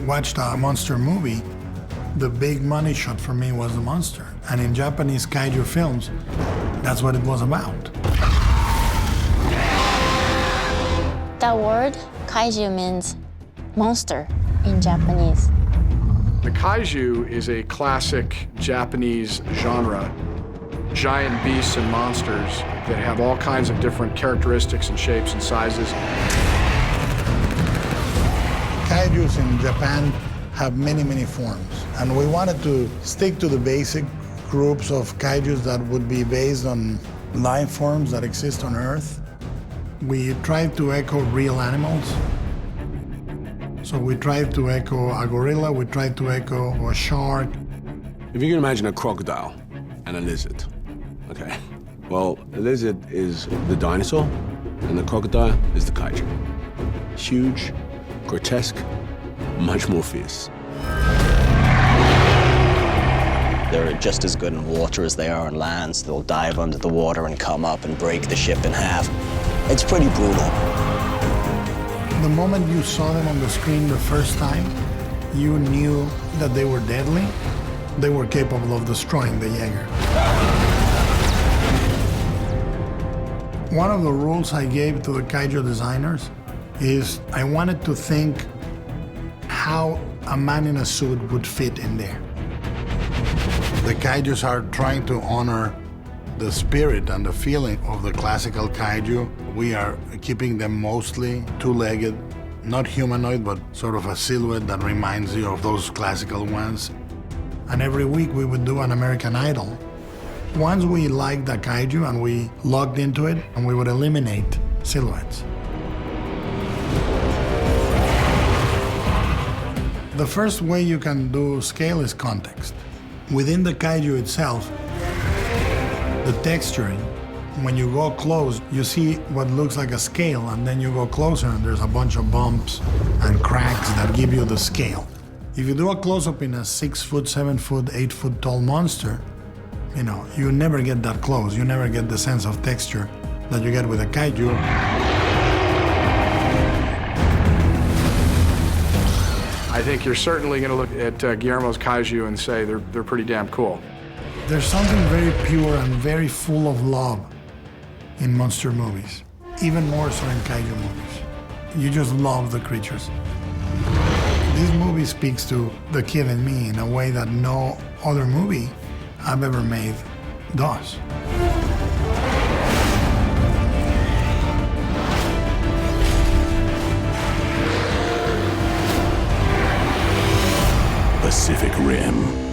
watched a monster movie, the big money shot for me was the monster. And in Japanese kaiju films, that's what it was about. That word, kaiju, means monster in Japanese. The kaiju is a classic Japanese genre. Giant beasts and monsters that have all kinds of different characteristics and shapes and sizes. Kaijus in Japan have many, many forms. And we wanted to stick to the basic groups of kaijus that would be based on life forms that exist on Earth. We tried to echo real animals. So we tried to echo a gorilla, we tried to echo a shark. If you can imagine a crocodile and a lizard, okay? Well, the lizard is the dinosaur, and the crocodile is the kaiju. Huge, grotesque, much more fierce. They're just as good in water as they are on land, so they'll dive under the water and come up and break the ship in half. It's pretty brutal. The moment you saw them on the screen the first time, you knew that they were deadly. They were capable of destroying the Jaeger. One of the rules I gave to the kaiju designers is I wanted to think how a man in a suit would fit in there. The kaijus are trying to honor the spirit and the feeling of the classical kaiju. We are keeping them mostly two-legged, not humanoid, but sort of a silhouette that reminds you of those classical ones. And every week we would do an American Idol. Once we liked the kaiju and we logged into it, and we would eliminate silhouettes. The first way you can do scale is context. Within the kaiju itself, the texturing, when you go close, you see what looks like a scale, and then you go closer and there's a bunch of bumps and cracks that give you the scale. If you do a close-up in a 6 foot, 7 foot, 8 foot tall monster, you never get that close. You never get the sense of texture that you get with a kaiju. I think you're certainly going to look at Guillermo's kaiju and say they're pretty damn cool. There's something very pure and very full of love in monster movies, even more so in kaiju movies. You just love the creatures. This movie speaks to the kid in me in a way that no other movie I've ever made does. Pacific Rim.